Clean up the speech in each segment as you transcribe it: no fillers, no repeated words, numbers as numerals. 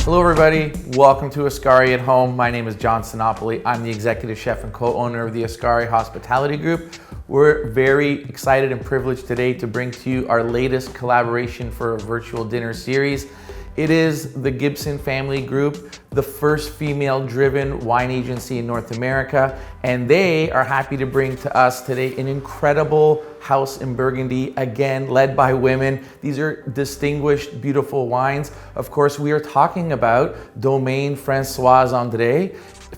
Hello everybody, welcome to Ascari at Home. My name is John Sinopoli. I'm the executive chef and co-owner of the Ascari Hospitality Group. We're very excited and privileged today to bring to you our latest collaboration for a virtual dinner series. It is the Gibson family group, the first female-driven wine agency in North America, and they are happy to bring to us today an incredible house in Burgundy, again, led by women. These are distinguished, beautiful wines. Of course, we are talking about Domaine Françoise André,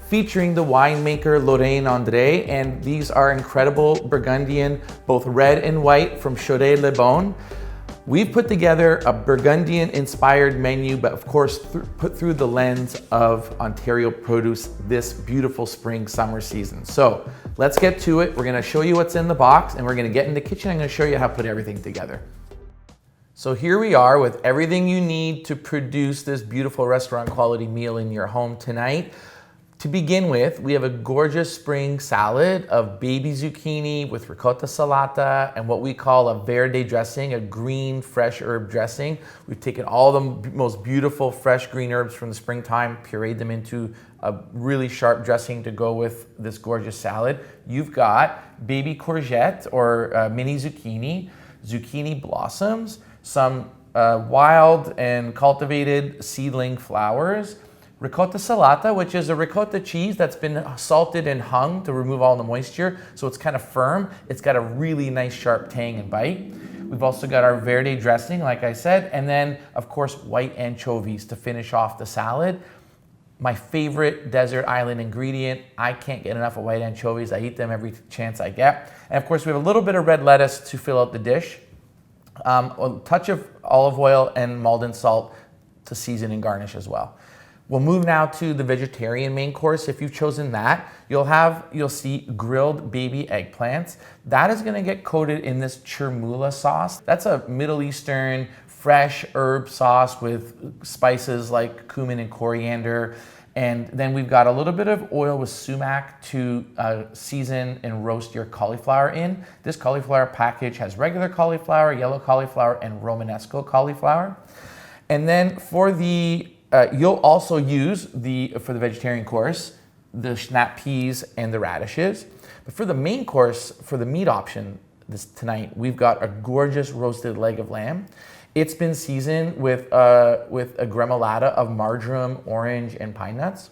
featuring the winemaker Lauriane André, and these are incredible Burgundian, both red and white from Chorey-Les-Beaune. We've put together a Burgundian-inspired menu, but of course, put through the lens of Ontario produce this beautiful spring-summer season. So let's get to it. We're gonna show you what's in the box, and we're gonna get in the kitchen. I'm gonna show you how to put everything together. So here we are with everything you need to produce this beautiful restaurant-quality meal in your home tonight. To begin with, we have a gorgeous spring salad of baby zucchini with ricotta salata and what we call a verde dressing, a green fresh herb dressing. We've taken all the most beautiful fresh green herbs from the springtime, pureed them into a really sharp dressing to go with this gorgeous salad. You've got baby courgette or mini zucchini, zucchini blossoms, some wild and cultivated seedling flowers, ricotta salata, which is a ricotta cheese that's been salted and hung to remove all the moisture, so it's kind of firm. It's got a really nice sharp tang and bite. We've also got our verde dressing, like I said, and then, of course, white anchovies to finish off the salad. My favorite desert island ingredient. I can't get enough of white anchovies. I eat them every chance I get. And of course, we have a little bit of red lettuce to fill out the dish, a touch of olive oil and Maldon salt to season and garnish as well. We'll move now to the vegetarian main course. If you've chosen that, you'll see grilled baby eggplants. That is gonna get coated in this chermoula sauce. That's a Middle Eastern fresh herb sauce with spices like cumin and coriander. And then we've got a little bit of oil with sumac to season and roast your cauliflower in. This cauliflower package has regular cauliflower, yellow cauliflower, and Romanesco cauliflower. And then for the you'll also use for the vegetarian course, the snap peas and the radishes. But for the main course, for the meat option tonight, we've got a gorgeous roasted leg of lamb. It's been seasoned with a gremolata of marjoram, orange, and pine nuts.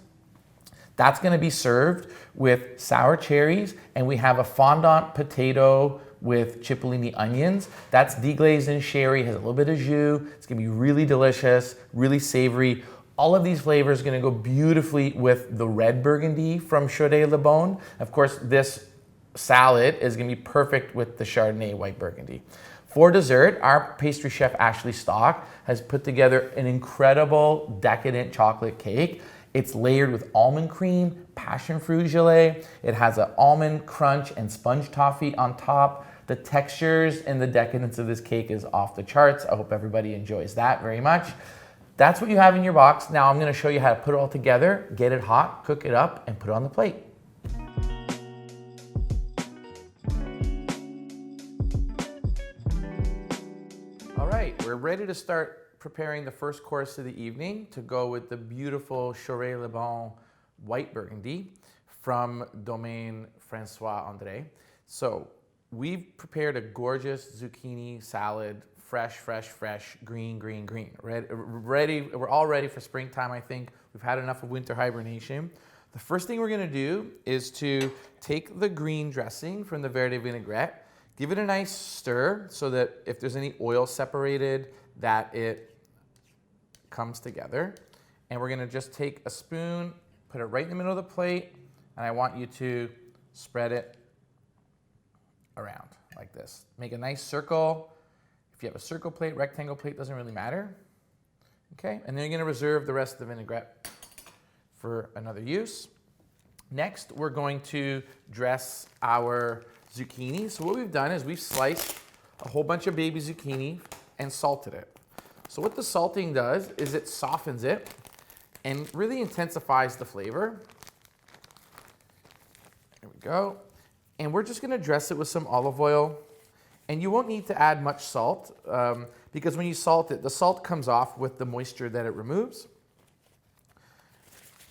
That's gonna be served with sour cherries, and we have a fondant potato with cipollini onions. That's deglazed in sherry, has a little bit of jus. It's gonna be really delicious, really savory. All of these flavors are gonna go beautifully with the Red Burgundy from Chorey-Les-Beaune. Of course, this salad is gonna be perfect with the Chardonnay White Burgundy. For dessert, our pastry chef Ashley Stock has put together an incredible decadent chocolate cake. It's layered with almond cream, passion fruit gelée. It has an almond crunch and sponge toffee on top. The textures and the decadence of this cake is off the charts. I hope everybody enjoys that very much. That's what you have in your box. Now I'm gonna show you how to put it all together, get it hot, cook it up, and put it on the plate. All right, we're ready to start preparing the first course of the evening to go with the beautiful Chorey-Les-Beaune White Burgundy from Domaine Françoise André. So we've prepared a gorgeous zucchini salad, fresh, green. Ready, we're all ready for springtime, I think. We've had enough of winter hibernation. The first thing we're gonna do is to take the green dressing from the verde vinaigrette, give it a nice stir so that if there's any oil separated, that it comes together. And we're gonna just take a spoon, put it right in the middle of the plate, and I want you to spread it around like this. Make a nice circle. If you have a circle plate, rectangle plate, doesn't really matter. Okay, and then you're gonna reserve the rest of the vinaigrette for another use. Next, we're going to dress our zucchini. So what we've done is we've sliced a whole bunch of baby zucchini and salted it. So what the salting does is it softens it and really intensifies the flavor. There we go. And we're just gonna dress it with some olive oil. And you won't need to add much salt because when you salt it, the salt comes off with the moisture that it removes.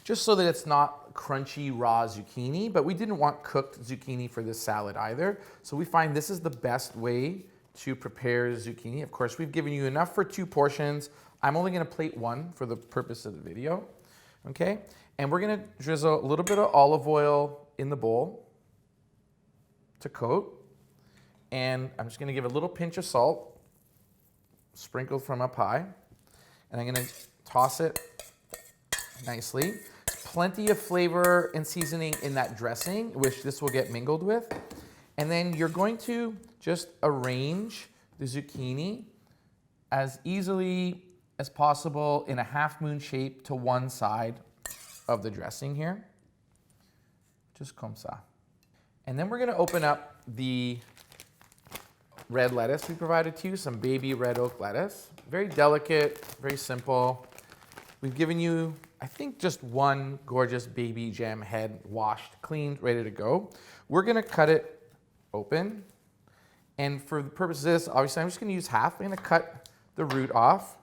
just so that it's not crunchy raw zucchini, but we didn't want cooked zucchini for this salad either. So we find this is the best way to prepare zucchini. Of course, we've given you enough for 2 portions. I'm only gonna plate 1 for the purpose of the video, okay? And we're gonna drizzle a little bit of olive oil in the bowl to coat. And I'm just gonna give a little pinch of salt, sprinkled from up high. And I'm gonna toss it nicely. Plenty of flavor and seasoning in that dressing, which this will get mingled with. And then you're going to just arrange the zucchini as easily as possible in a half moon shape to one side of the dressing here. Just comme ça. And then we're gonna open up the red lettuce we provided to you, some baby red oak lettuce. Very delicate, very simple. We've given you, I think, just 1 gorgeous baby jam head, washed, cleaned, ready to go. We're gonna cut it open. And for the purpose of this, obviously I'm just gonna use half. I'm gonna cut the root off.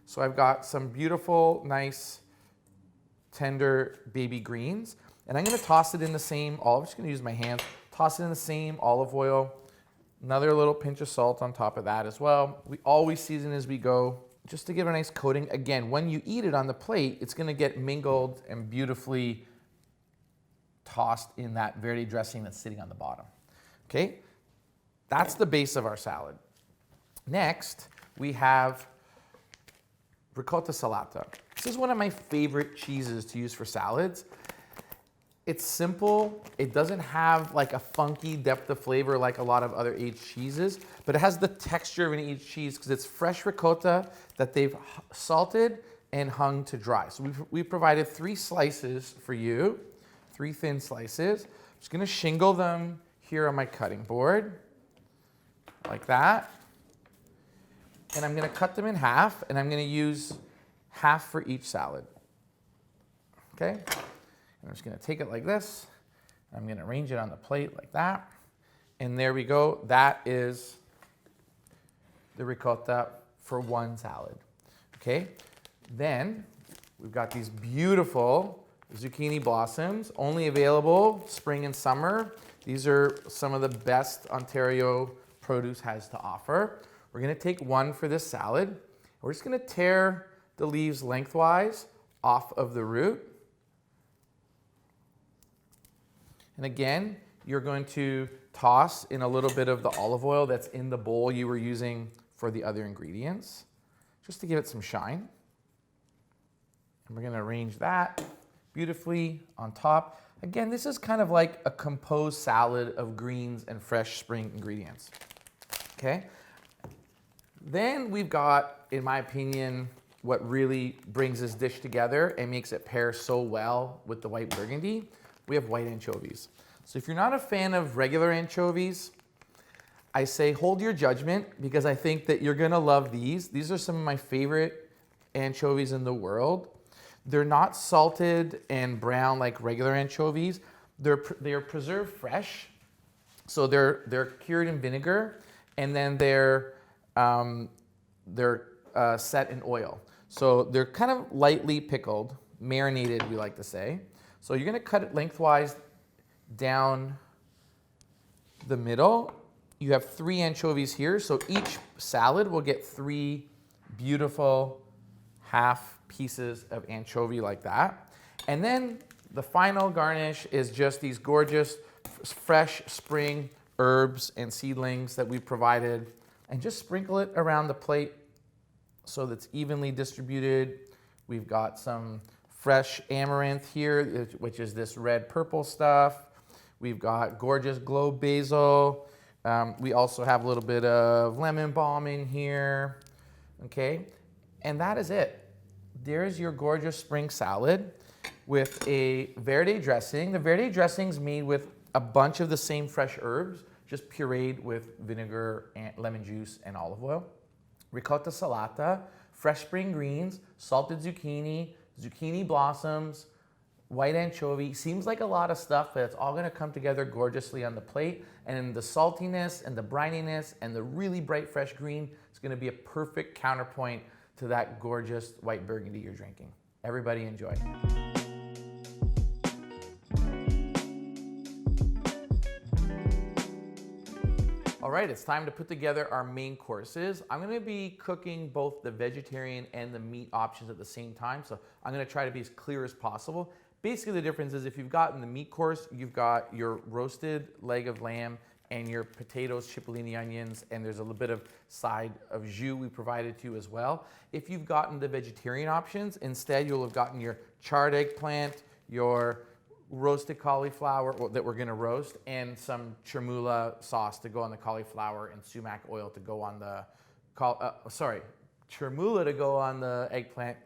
So I've got some beautiful, nice, tender baby greens. And I'm gonna toss it in the same olive, I'm just gonna use my hands, toss it in the same olive oil. Another little pinch of salt on top of that as well. We always season as we go, just to give a nice coating. Again, when you eat it on the plate, it's gonna get mingled and beautifully tossed in that verde dressing that's sitting on the bottom. Okay, that's the base of our salad. Next, we have ricotta salata. This is one of my favorite cheeses to use for salads. It's simple. It doesn't have like a funky depth of flavor like a lot of other aged cheeses, but it has the texture of an aged cheese because it's fresh ricotta that they've salted and hung to dry. So we've provided 3 slices for you, 3 thin slices. I'm just gonna shingle them here on my cutting board, like that. And I'm gonna cut them in half, and I'm gonna use half for each salad, okay? I'm just gonna take it like this. I'm gonna arrange it on the plate like that. And there we go. That is the ricotta for 1 salad, okay? Then we've got these beautiful zucchini blossoms, only available spring and summer. These are some of the best Ontario produce has to offer. We're gonna take 1 for this salad. We're just gonna tear the leaves lengthwise off of the root. And again, you're going to toss in a little bit of the olive oil that's in the bowl you were using for the other ingredients, just to give it some shine. And we're gonna arrange that beautifully on top. Again, this is kind of like a composed salad of greens and fresh spring ingredients, okay? Then we've got, in my opinion, what really brings this dish together and makes it pair so well with the white burgundy. We have white anchovies. So if you're not a fan of regular anchovies, I say hold your judgment because I think that you're gonna love these. These are some of my favorite anchovies in the world. They're not salted and brown like regular anchovies. They're preserved fresh. So they're cured in vinegar and then they're set in oil. So they're kind of lightly pickled, marinated, we like to say. So you're gonna cut it lengthwise down the middle. You have 3 anchovies here, so each salad will get 3 beautiful half pieces of anchovy like that. And then the final garnish is just these gorgeous fresh spring herbs and seedlings that we've provided, and just sprinkle it around the plate so that's evenly distributed. We've got some fresh amaranth here, which is this red purple stuff. We've got gorgeous globe basil. We also have a little bit of lemon balm in here, okay? And that is it. There's your gorgeous spring salad with a verde dressing. The verde dressing's made with a bunch of the same fresh herbs, just pureed with vinegar and lemon juice and olive oil. Ricotta salata, fresh spring greens, salted zucchini, zucchini blossoms, white anchovy. Seems like a lot of stuff, but it's all gonna come together gorgeously on the plate. And in the saltiness and the brininess and the really bright fresh green, it's gonna be a perfect counterpoint to that gorgeous white burgundy you're drinking. Everybody enjoy. right, it's time to put together our main courses. I'm gonna be cooking both the vegetarian and the meat options at the same time, so I'm gonna try to be as clear as possible. Basically, the difference is if you've gotten the meat course, you've got your roasted leg of lamb and your potatoes, cipollini onions, and there's a little bit of side of jus we provided to you as well. If you've gotten the vegetarian options, instead you'll have gotten your charred eggplant, your roasted cauliflower that we're gonna roast, and some chermoula sauce to go on the cauliflower and sumac oil to go on the, chermoula to go on the eggplant,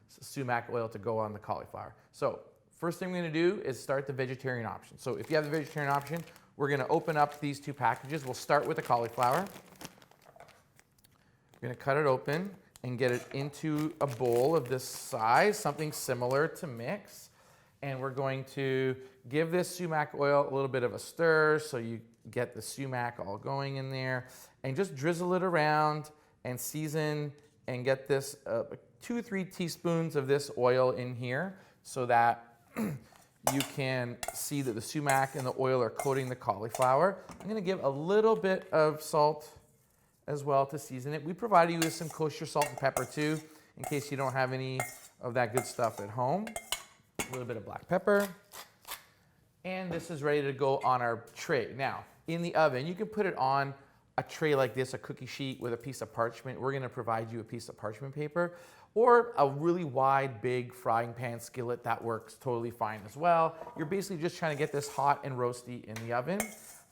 sumac oil to go on the cauliflower. So first thing we're gonna do is start the vegetarian option. So if you have the vegetarian option, we're gonna open up these two packages. We'll start with the cauliflower. We're gonna cut it open and get it into a bowl of this size, something similar to mix. And we're going to give this sumac oil a little bit of a stir so you get the sumac all going in there, and just drizzle it around and season and get this 2 or 3 teaspoons of this oil in here so that you can see that the sumac and the oil are coating the cauliflower. I'm gonna give a little bit of salt as well to season it. We provided you with some kosher salt and pepper too, in case you don't have any of that good stuff at home. A little bit of black pepper. And this is ready to go on our tray. Now, in the oven, you can put it on a tray like this, a cookie sheet with a piece of parchment. We're gonna provide you a piece of parchment paper, or a really wide, big frying pan skillet. That works totally fine as well. You're basically just trying to get this hot and roasty in the oven.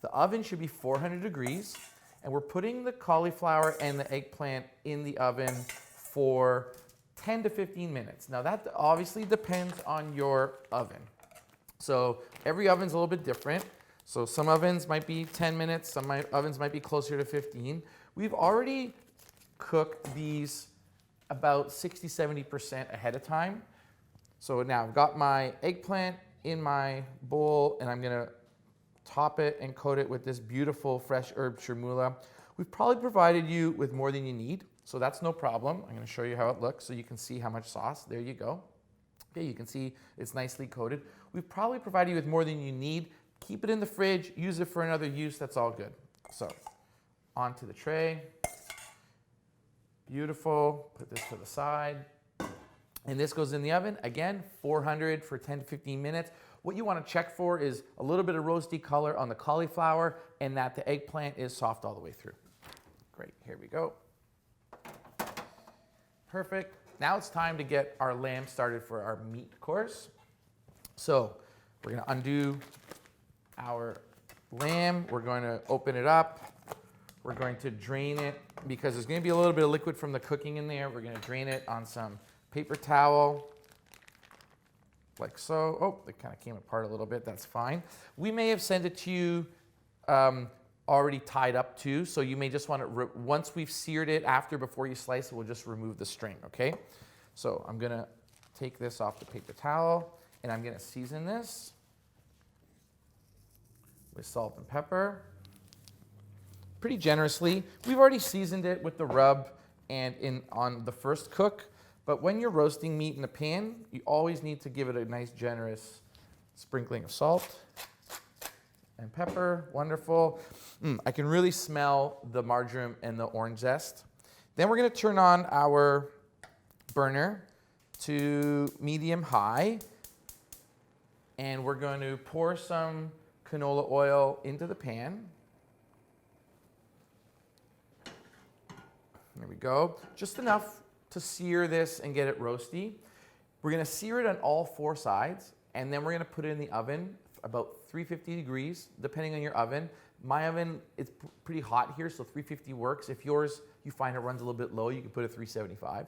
The oven should be 400 degrees, and we're putting the cauliflower and the eggplant in the oven for 10 to 15 minutes. Now that obviously depends on your oven. So every oven's a little bit different. So some ovens might be 10 minutes, some ovens might be closer to 15. We've already cooked these about 60-70% ahead of time. So now I've got my eggplant in my bowl, and I'm gonna top it and coat it with this beautiful fresh herb chermoula. We've probably provided you with more than you need, so that's no problem. I'm gonna show you how it looks so you can see how much sauce. There you go. Okay, you can see it's nicely coated. We've probably provided you with more than you need. Keep it in the fridge, use it for another use, that's all good. So, onto the tray. Beautiful, put this to the side. And this goes in the oven, again, 400 for 10 to 15 minutes. What you wanna check for is a little bit of roasty color on the cauliflower and that the eggplant is soft all the way through. Great, here we go. Perfect. Now it's time to get our lamb started for our meat course. So we're gonna undo our lamb. We're going to open it up. We're going to drain it because there's gonna be a little bit of liquid from the cooking in there. We're gonna drain it on some paper towel, like so. Oh, it kind of came apart a little bit, that's fine. We may have sent it to you already tied up too, so you may just want to, once we've seared it before you slice it, we'll just remove the string, okay? So I'm gonna take this off the paper towel and I'm gonna season this with salt and pepper pretty generously. We've already seasoned it with the rub and on the first cook, but when you're roasting meat in the pan, you always need to give it a nice generous sprinkling of salt and pepper. Wonderful. I can really smell the marjoram and the orange zest. Then we're gonna turn on our burner to medium high, and we're going to pour some canola oil into the pan. There we go. Just enough to sear this and get it roasty. We're gonna sear it on all 4 sides, and then we're gonna put it in the oven about 350 degrees, depending on your oven. My oven, it's pretty hot here, so 350 works. If yours, you find it runs a little bit low, you can put it 375.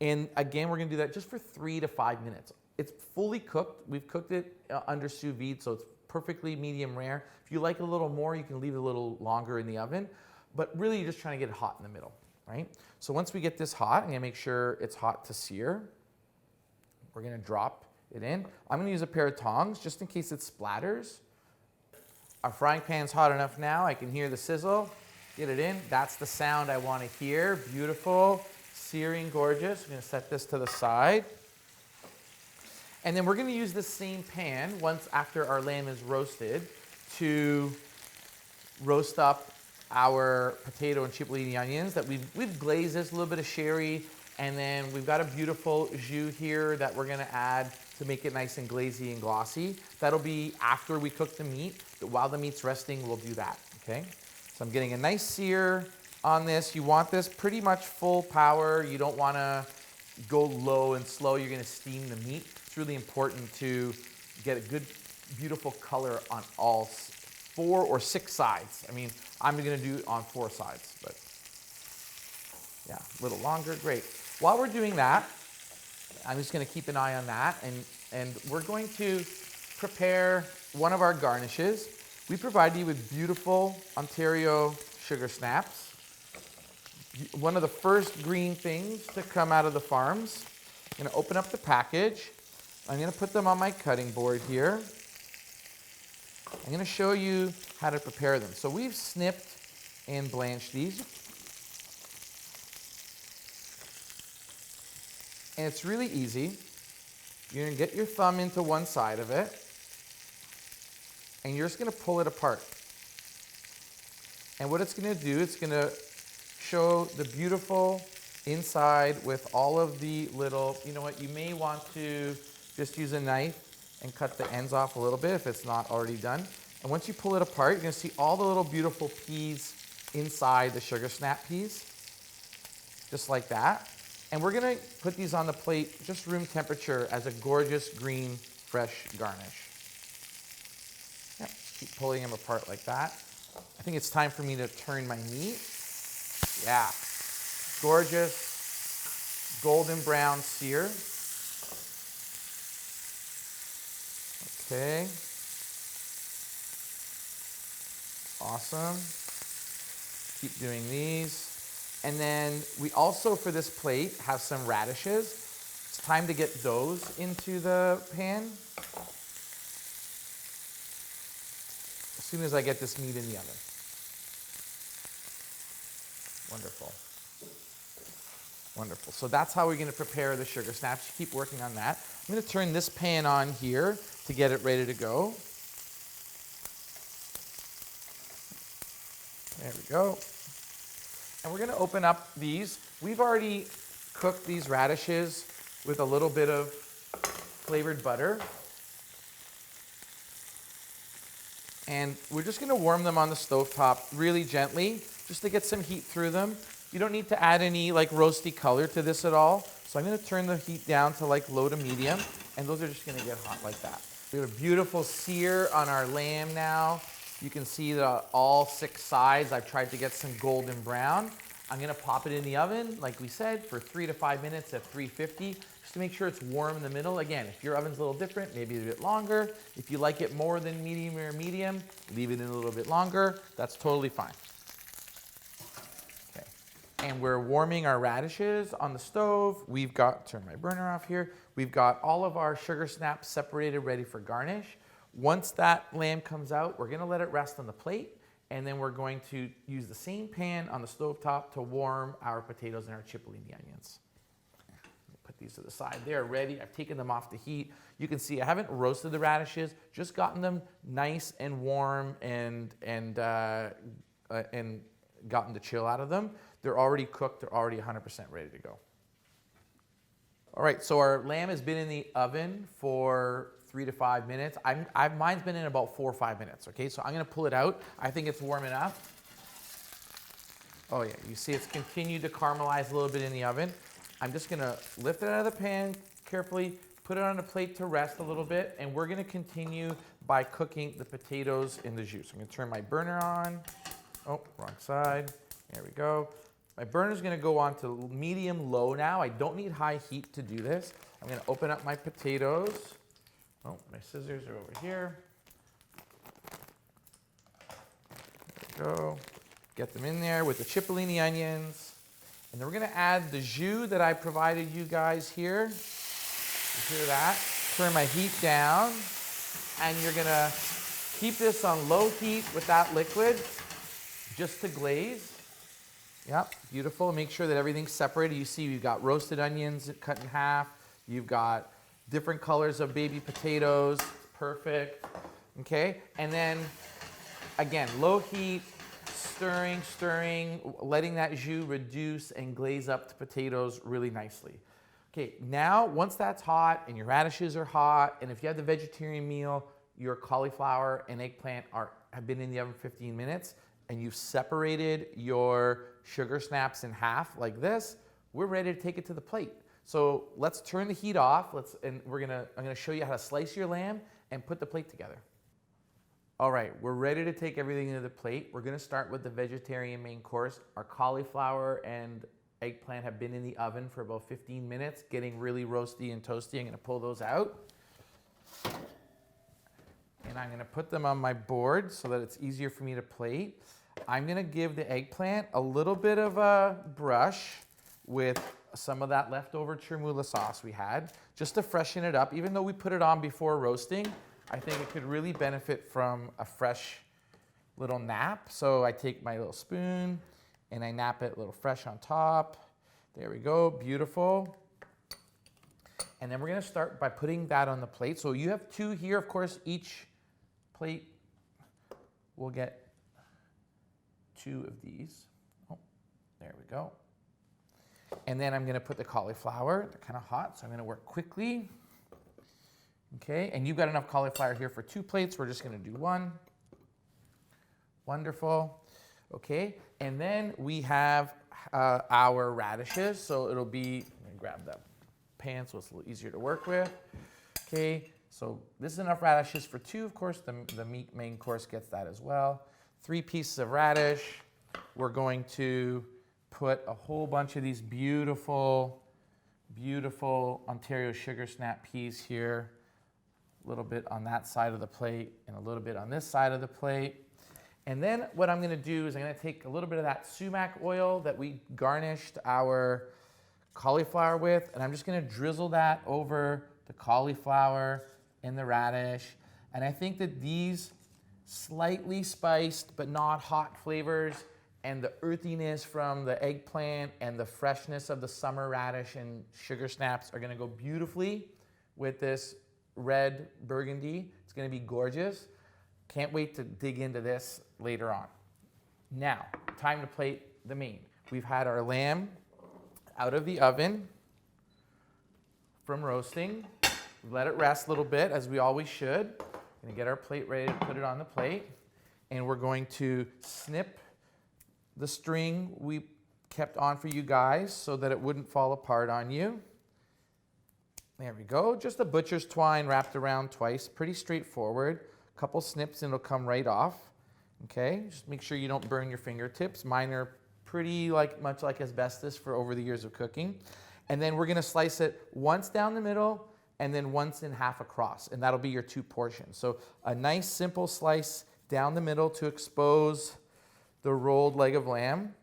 And again, we're gonna do that just for 3 to 5 minutes. It's fully cooked. We've cooked it under sous vide, so it's perfectly medium rare. If you like it a little more, you can leave it a little longer in the oven, but really you're just trying to get it hot in the middle, right? So once we get this hot, I'm gonna make sure it's hot to sear. We're gonna drop it in. I'm gonna use a pair of tongs just in case it splatters. Our frying pan's hot enough now. I can hear the sizzle. Get it in. That's the sound I wanna hear. Beautiful, searing, gorgeous. I'm gonna set this to the side. And then we're gonna use the same pan once after our lamb is roasted to roast up our potato and cipollini onions that we've glazed this, a little bit of sherry, and then we've got a beautiful jus here that we're gonna add to make it nice and glazy and glossy. That'll be after we cook the meat, but while the meat's resting, we'll do that, okay? So I'm getting a nice sear on this. You want this pretty much full power. You don't wanna go low and slow. You're gonna steam the meat. It's really important to get a good, beautiful color on all 4 or 6 sides. I mean, I'm gonna do it on 4 sides, but yeah, a little longer, great. While we're doing that, I'm just gonna keep an eye on that, and we're going to prepare one of our garnishes. We provide you with beautiful Ontario sugar snaps. One of the first green things to come out of the farms. I'm gonna open up the package. I'm gonna put them on my cutting board here. I'm gonna show you how to prepare them. So we've snipped and blanched these. And it's really easy. You're gonna get your thumb into one side of it, and you're just gonna pull it apart. And what it's gonna do, it's gonna show the beautiful inside with all of the little, you know what, you may want to just use a knife and cut the ends off a little bit if it's not already done. And once you pull it apart, you're gonna see all the little beautiful peas inside the sugar snap peas, just like that. And we're gonna put these on the plate, just room temperature, as a gorgeous green, fresh garnish. Yep, keep pulling them apart like that. I think it's time for me to turn my meat. Yeah, gorgeous, golden brown sear. Okay. Awesome. Keep doing these. And then we also, for this plate, have some radishes. It's time to get those into the pan. As soon as I get this meat in the oven. Wonderful. Wonderful. So that's how we're going to prepare the sugar snaps. Keep working on that. I'm going to turn this pan on here to get it ready to go. There we go. And we're going to open up these. We've already cooked these radishes with a little bit of flavored butter. And we're just going to warm them on the stovetop really gently, just to get some heat through them. You don't need to add any like roasty color to this at all. So I'm going to turn the heat down to like low to medium, and those are just going to get hot like that. We have a beautiful sear on our lamb now. You can see that all 6 sides, I've tried to get some golden brown. I'm gonna pop it in the oven, like we said, for 3 to 5 minutes at 350, just to make sure it's warm in the middle. Again, if your oven's a little different, maybe a bit longer. If you like it more than medium or medium, leave it in a little bit longer. That's totally fine. Okay, and we're warming our radishes on the stove. We've got, turn my burner off here. We've got all of our sugar snaps separated, ready for garnish. Once that lamb comes out, we're gonna let it rest on the plate, and then we're going to use the same pan on the stovetop to warm our potatoes and our cipollini onions. Put these to the side. They're ready. I've taken them off the heat. You can see I haven't roasted the radishes, just gotten them nice and warm and gotten the chill out of them. They're already cooked. They're already 100% ready to go. All right, so our lamb has been in the oven for 3 to 5 minutes. Mine's been in about 4 or 5 minutes, okay? So I'm gonna pull it out. I think it's warm enough. Oh yeah, you see it's continued to caramelize a little bit in the oven. I'm just gonna lift it out of the pan carefully, put it on a plate to rest a little bit, and we're gonna continue by cooking the potatoes in the jus. I'm gonna turn my burner on. Oh, wrong side. There we go. My burner's gonna go on to medium-low now. I don't need high heat to do this. I'm gonna open up my potatoes. Oh, my scissors are over here. There we go. Get them in there with the cipollini onions. And then we're gonna add the jus that I provided you guys here. You hear that? Turn my heat down. And you're gonna keep this on low heat with that liquid just to glaze. Yep, beautiful. Make sure that everything's separated. You see we've got roasted onions cut in half. You've got different colors of baby potatoes. Perfect. Okay, and then again, low heat, stirring, stirring, letting that jus reduce and glaze up the potatoes really nicely. Okay, now once that's hot and your radishes are hot, and if you have the vegetarian meal, your cauliflower and eggplant have been in the oven 15 minutes, and you've separated your sugar snaps in half like this, we're ready to take it to the plate. So let's turn the heat off. I'm gonna show you how to slice your lamb and put the plate together. All right, we're ready to take everything to the plate. We're gonna start with the vegetarian main course. Our cauliflower and eggplant have been in the oven for about 15 minutes, getting really roasty and toasty. I'm gonna pull those out. And I'm gonna put them on my board so that it's easier for me to plate. I'm gonna give the eggplant a little bit of a brush with some of that leftover chermoula sauce we had, just to freshen it up. Even though we put it on before roasting, I think it could really benefit from a fresh little nap. So I take my little spoon and I nap it a little fresh on top. There we go, beautiful. And then we're gonna start by putting that on the plate. So you have two here, of course, each plate will get two of these. Oh, there we go. And then I'm gonna put the cauliflower. They're kind of hot, so I'm gonna work quickly. Okay, and you've got enough cauliflower here for two plates. We're just gonna do one. Wonderful. Okay, and then we have our radishes. So it'll be, I'm gonna grab that pan so it's a little easier to work with. Okay, so this is enough radishes for two. Of course, the meat main course gets that as well. 3 pieces of radish. We're going to put a whole bunch of these beautiful, beautiful Ontario sugar snap peas here. A little bit on that side of the plate and a little bit on this side of the plate. And then what I'm gonna do is I'm gonna take a little bit of that sumac oil that we garnished our cauliflower with, and I'm just gonna drizzle that over the cauliflower and the radish. And I think that these slightly spiced but not hot flavors and the earthiness from the eggplant and the freshness of the summer radish and sugar snaps are gonna go beautifully with this red burgundy. It's gonna be gorgeous. Can't wait to dig into this later on. Now, time to plate the main. We've had our lamb out of the oven from roasting. Let it rest a little bit, as we always should. Gonna get our plate ready to put it on the plate. And we're going to snip the string we kept on for you guys so that it wouldn't fall apart on you. There we go. Just a butcher's twine wrapped around twice. Pretty straightforward. A couple snips and it'll come right off. Okay, just make sure you don't burn your fingertips. Mine are pretty much like asbestos for over the years of cooking. And then we're gonna slice it once down the middle and then once in half across, and that'll be your 2 portions. So a nice simple slice down the middle to expose the rolled leg of lamb.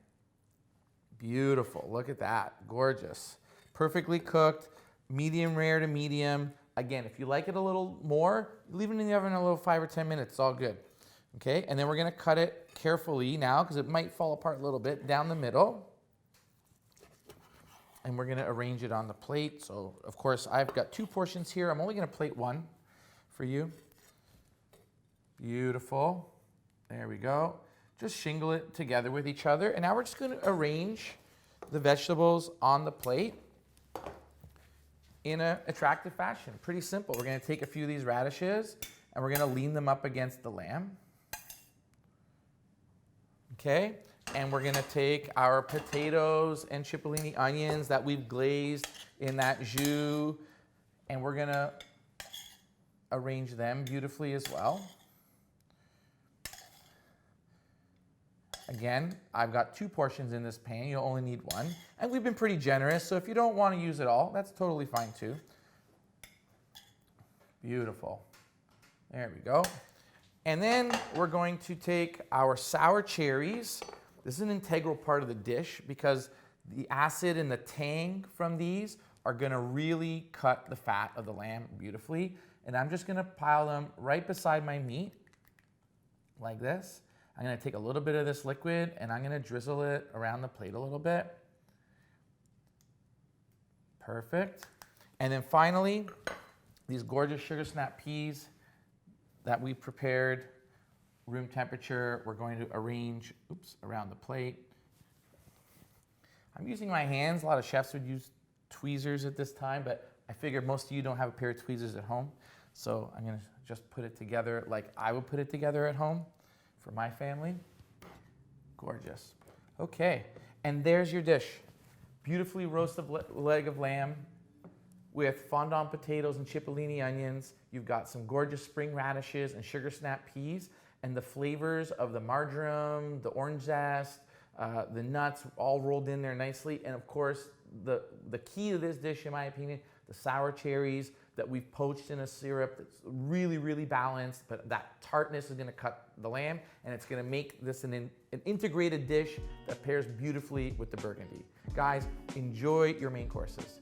Beautiful, look at that, gorgeous. Perfectly cooked, medium rare to medium. Again, if you like it a little more, leave it in the oven a little 5 or 10 minutes, it's all good. Okay, and then we're gonna cut it carefully now, because it might fall apart a little bit, down the middle. And we're gonna arrange it on the plate. So of course, I've got 2 portions here. I'm only gonna plate 1 for you. Beautiful, there we go. Just shingle it together with each other. And now we're just gonna arrange the vegetables on the plate in an attractive fashion. Pretty simple. We're gonna take a few of these radishes and we're gonna lean them up against the lamb. Okay, and we're gonna take our potatoes and cipollini onions that we've glazed in that jus, and we're gonna arrange them beautifully as well. Again, I've got 2 portions in this pan, you'll only need 1. And we've been pretty generous, so if you don't wanna use it all, that's totally fine too. Beautiful, there we go. And then we're going to take our sour cherries. This is an integral part of the dish because the acid and the tang from these are gonna really cut the fat of the lamb beautifully. And I'm just gonna pile them right beside my meat, like this. I'm gonna take a little bit of this liquid and I'm gonna drizzle it around the plate a little bit. Perfect. And then finally, these gorgeous sugar snap peas that we prepared room temperature. We're going to arrange, around the plate. I'm using my hands. A lot of chefs would use tweezers at this time, but I figured most of you don't have a pair of tweezers at home. So I'm gonna just put it together like I would put it together at home for my family. Gorgeous. Okay, and there's your dish. Beautifully roasted leg of lamb with fondant potatoes and cipollini onions. You've got some gorgeous spring radishes and sugar snap peas, and the flavors of the marjoram, the orange zest, the nuts all rolled in there nicely. And of course, the key to this dish, in my opinion, the sour cherries that we've poached in a syrup that's really, really balanced, but that tartness is gonna cut the lamb, and it's gonna make this an integrated dish that pairs beautifully with the Burgundy. Guys, enjoy your main courses.